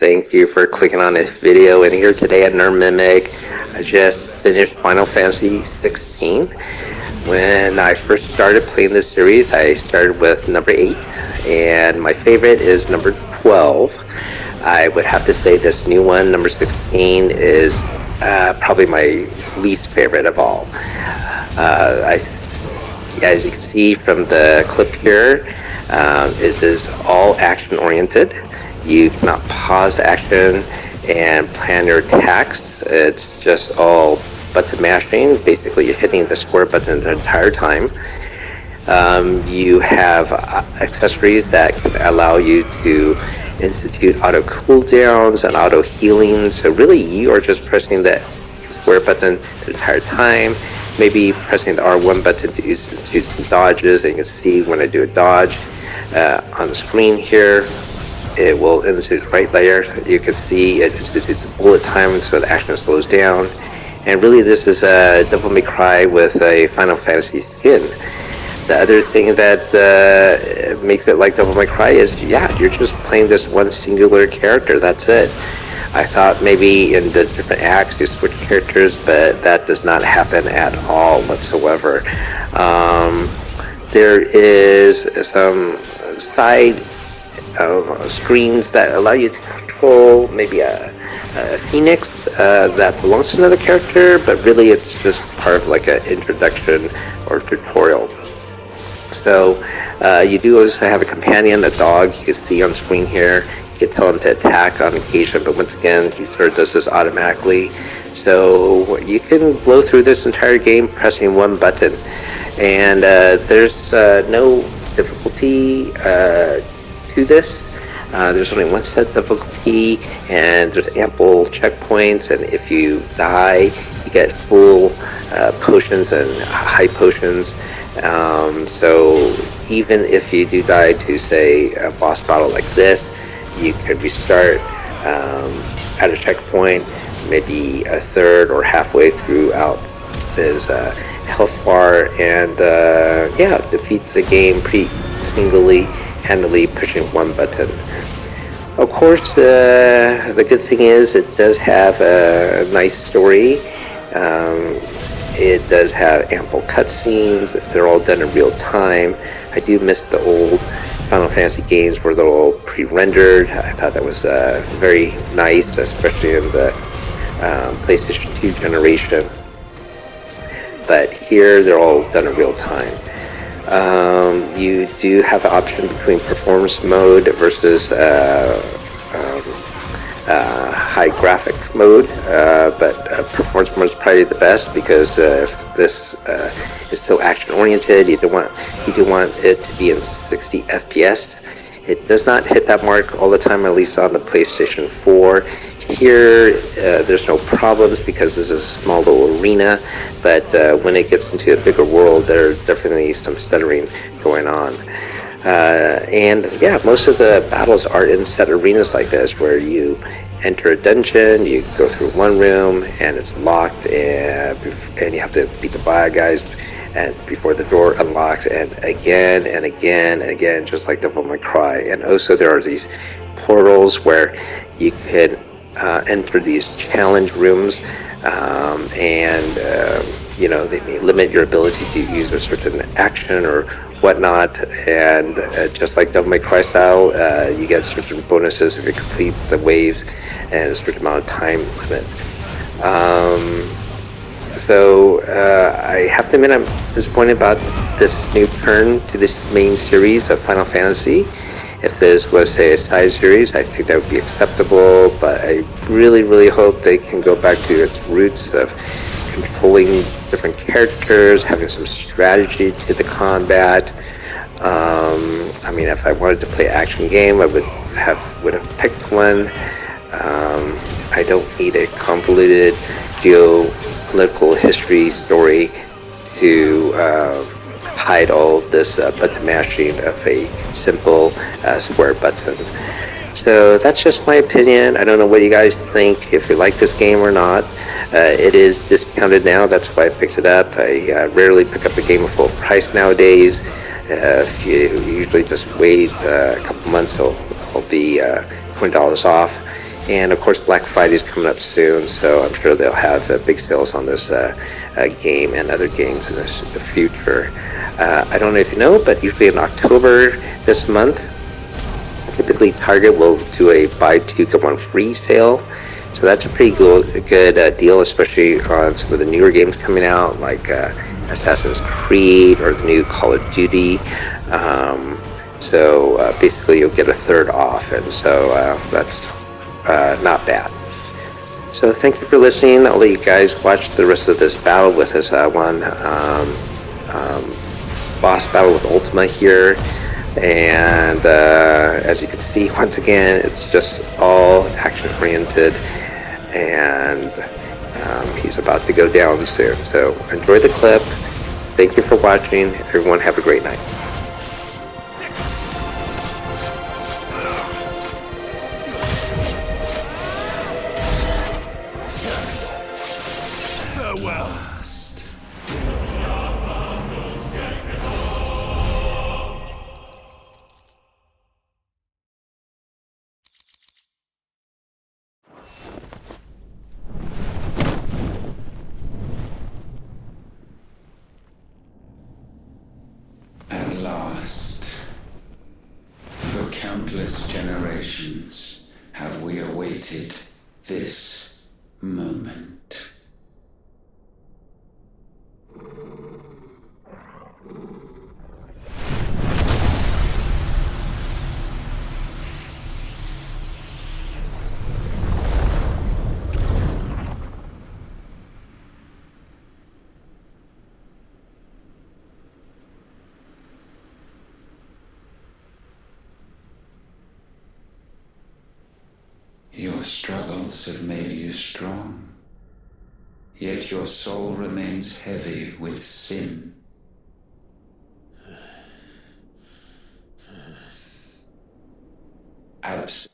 Thank you for clicking on this video. And here today at Nerd Mimic, I just finished Final Fantasy 16. When I first started playing this series, I started with number 8, and my favorite is number 12. I would have to say this new one, number 16, is probably my least favorite of all. As you can see from the clip here, it is all action-oriented. You cannot pause the action and plan your attacks. It's just all button mashing. Basically, you're hitting the square button the entire time. You have accessories that can allow you to institute auto cooldowns and auto healing. So really, you are just pressing the square button the entire time. Maybe pressing the R1 button to institute some dodges. And you can see when I do a dodge on the screen here, it will institute right there. You can see it institutes a bullet time, so the action slows down. And really, this is a Devil May Cry with a Final Fantasy skin. The other thing that makes it like Devil May Cry is, you're just playing this one singular character. That's it. I thought maybe in the different acts you switch characters, but that does not happen at all whatsoever. There is some side screens that allow you to control maybe a phoenix that belongs to another character, but really it's just part of like an introduction or tutorial. So you do also have a companion, a dog. You can see on screen here. You can tell him to attack on occasion, but once again, he sort of does this automatically. So you can blow through this entire game pressing one button, and there's no difficulty to this. There's only one set difficulty, and there's ample checkpoints, and if you die, you get full potions and high potions. So even if you do die to, say, a boss battle like this, you can restart at a checkpoint, maybe a third or halfway throughout his health bar, and defeat the game pretty handily pushing one button. Of course, the good thing is it does have a nice story. It does have ample cutscenes. They're all done in real time. I do miss the old Final Fantasy games where they're all pre-rendered. I thought that was very nice, especially in the PlayStation 2 generation. But here, they're all done in real time. You do have an option between performance mode versus high graphic mode, but performance mode is probably the best because this is so action oriented. You do want it to be in 60 FPS. It does not hit that mark all the time, at least on the PlayStation 4. Here, there's no problems because this is a small little arena, but when it gets into a bigger world, there's definitely some stuttering going on. Most of the battles are in set arenas like this, where you enter a dungeon, you go through one room, and it's locked, and you have to beat the bad guys and before the door unlocks, and again and again and again, just like Devil May Cry. And also there are these portals where you can enter these challenge rooms, they may limit your ability to use a certain action or whatnot, and just like Devil May Cry style, you get certain bonuses if you complete the waves and a certain amount of time limit. I have to admit I'm disappointed about this new turn to this main series of Final Fantasy. If this was, say, a side series, I think that would be acceptable, but I really, really hope they can go back to its roots of controlling different characters, having some strategy to the combat. If I wanted to play an action game, I would have picked one. I don't need a convoluted geopolitical history story to hide all this button mashing of a simple square button. So that's just my opinion. I don't know what you guys think, if you like this game or not. It is discounted now, that's why I picked it up. I rarely pick up a game at full price nowadays. If you usually just wait a couple months, it'll be $20 off. And of course, Black Friday is coming up soon, so I'm sure they'll have big sales on this game and other games in the future. I don't know if you know, but usually in October this month, typically Target will do a buy two get one free sale. So that's a pretty good deal, especially on some of the newer games coming out, like Assassin's Creed or the new Call of Duty. So basically, you'll get a third off, and so that's not bad. So thank you for listening. I'll let you guys watch the rest of this battle with this one boss battle with Ultima here. And as you can see, once again, it's just all action-oriented, and he's about to go down soon. So enjoy the clip. Thank you for watching. Everyone have a great night. At last, for countless generations, have we awaited this moment. Your struggles have made you strong, yet your soul remains heavy with sin. Abs